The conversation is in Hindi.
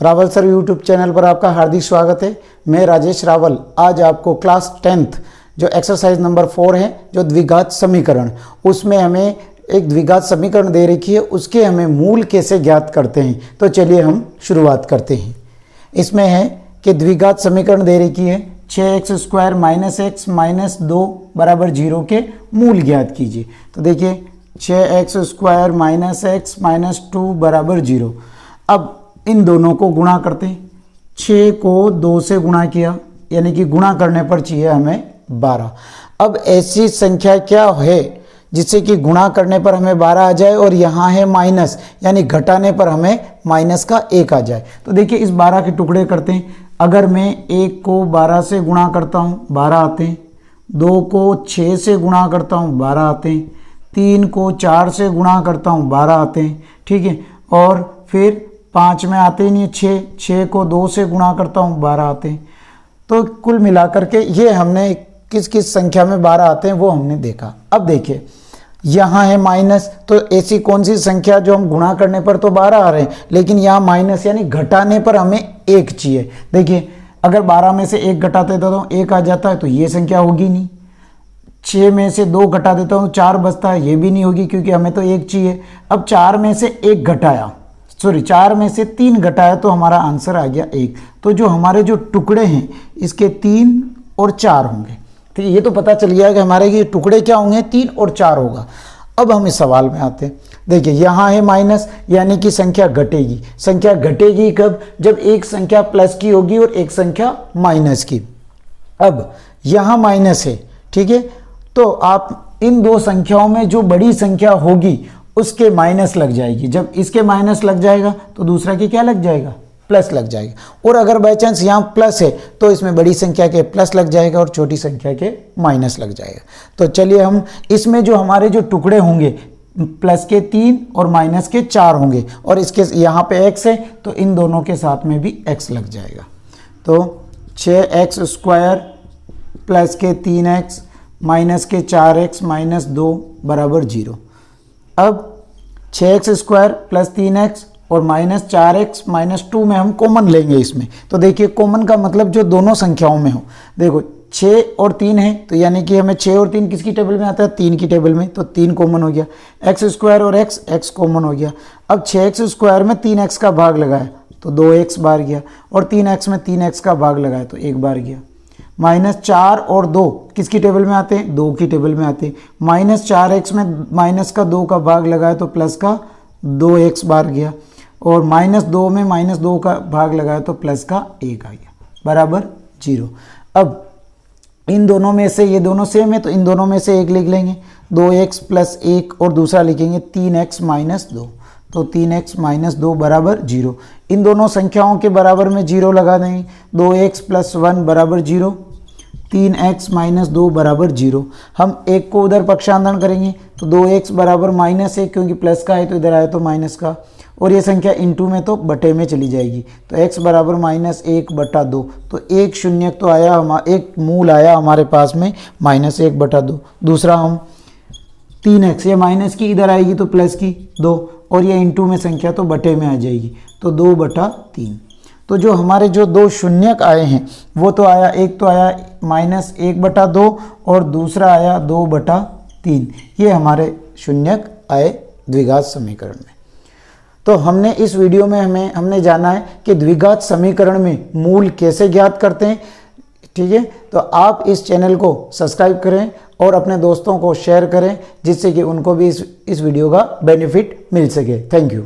रावल सर यूट्यूब चैनल पर आपका हार्दिक स्वागत है। मैं राजेश रावल आज आपको क्लास 10th जो एक्सरसाइज नंबर 4 है जो द्विघात समीकरण, उसमें हमें एक द्विघात समीकरण दे रखी है, उसके हमें मूल कैसे ज्ञात करते हैं। तो चलिए हम शुरुआत करते हैं। इसमें है कि द्विघात समीकरण दे रखी है 6x² - x - 2 बराबर 0 के मूल ज्ञात कीजिए। तो देखिए 6x² - x - 2 बराबर 0। अब इन दोनों को गुणा करते हैं। 6 को 2 से गुणा किया यानी कि गुणा करने पर चाहिए हमें 12। अब ऐसी संख्या क्या है जिससे कि गुणा करने पर हमें 12 आ जाए और यहाँ है माइनस यानी घटाने पर हमें माइनस का 1 आ जाए। तो देखिए इस 12 के टुकड़े करते हैं। अगर मैं 1 को 12 से गुणा करता हूँ 12 आते हैं, 2 को 6 से गुणा करता हूँ 12 आते हैं, 3 को 4 से गुणा करता हूँ 12 आते हैं, ठीक है। और फिर 5 में आते ही नहीं, 6 को 2 से गुणा करता हूँ 12 आते हैं। तो कुल मिलाकर के ये हमने किस किस संख्या में 12 आते हैं वो हमने देखा। अब देखिए यहाँ है माइनस, तो ऐसी कौन सी संख्या जो हम गुणा करने पर तो 12 आ रहे हैं लेकिन यहाँ माइनस यानी घटाने पर हमें 1 चाहिए। देखिए अगर 12 में से 1 घटा देता हूँ 1 आ जाता है, तो ये संख्या होगी नहीं। 6 में से 2 घटा देता हूँ 4 बचता है, ये भी नहीं होगी क्योंकि हमें तो 1 चाहिए। अब 4 में से 1 घटाया, 4 में से 3 घटाया तो हमारा आंसर आ गया 1। तो जो हमारे जो टुकड़े हैं इसके 3 और 4 होंगे। तो ये तो पता चल गया कि हमारे ये टुकड़े क्या होंगे, 3 और 4 होगा। अब हम इस सवाल में आते हैं। देखिए यहाँ है माइनस यानी कि संख्या घटेगी। संख्या घटेगी कब? जब एक संख्या प्लस की होगी और एक संख्या माइनस की। अब यहाँ माइनस है, ठीक है। तो आप इन दो संख्याओं में जो बड़ी संख्या होगी उसके माइनस लग जाएगी। जब इसके माइनस लग जाएगा तो दूसरा के क्या लग जाएगा? प्लस लग जाएगा। और अगर बाई चांस यहाँ प्लस है तो इसमें बड़ी संख्या के प्लस लग जाएगा और छोटी संख्या के माइनस लग जाएगा। तो चलिए हम इसमें जो हमारे जो टुकड़े होंगे प्लस के 3 और माइनस के 4 होंगे और इसके यहाँ पे x है तो इन दोनों के साथ में भी x लग जाएगा। तो 6x² प्लस के 3x माइनस के 4x - 2 बराबर 0। अब 6x² प्लस 3x और -4x - 2 में हम कॉमन लेंगे इसमें। तो देखिए कॉमन का मतलब जो दोनों संख्याओं में हो। देखो 6 और 3 है तो यानी कि हमें 6 और 3 किसकी टेबल में आता है? 3 की टेबल में। तो 3 कॉमन हो गया। x² और x कॉमन हो गया। अब 6x² में 3x का भाग लगाया तो 2x बार गया और 3x में 3x का भाग लगाया तो 1 बार गया। -4 और 2 किसकी टेबल में आते हैं? 2 की टेबल में आते हैं। -4x में माइनस का 2 का भाग लगाया तो प्लस का 2x बार गया और -2 में -2 का भाग लगाया तो प्लस का 1 आ गया बराबर 0। अब इन दोनों में से ये दोनों सेम है तो इन दोनों में से एक लिख लेंगे 2x + 1 और दूसरा लिखेंगे 3x - 2। तो 3x - 2 बराबर 0। इन दोनों संख्याओं के बराबर में 0 लगा देंगे। 2x + 1 बराबर 0, 3x - 2 बराबर 0। हम एक को उधर पक्षांतरण करेंगे तो 2x बराबर -1 क्योंकि प्लस का है तो इधर आया तो माइनस का, और ये संख्या इनटू में तो बटे में चली जाएगी। तो x बराबर -1/2। तो एक शून्य तो आया, एक मूल आया हमारे पास में -1/2। दूसरा हम 3x, ये माइनस की इधर आएगी तो प्लस की 2 और ये इनटू में संख्या तो बटे में आ जाएगी तो 2/3। तो जो हमारे जो दो शून्यक आए हैं वो तो आया, एक तो आया -1/2 और दूसरा आया 2/3। ये हमारे शून्यक आए द्विघात समीकरण में। तो हमने इस वीडियो में हमने जाना है कि द्विघात समीकरण में मूल कैसे ज्ञात करते हैं, ठीक है। तो आप इस चैनल को सब्सक्राइब करें और अपने दोस्तों को शेयर करें जिससे कि उनको भी इस वीडियो का बेनिफिट मिल सके। Thank you.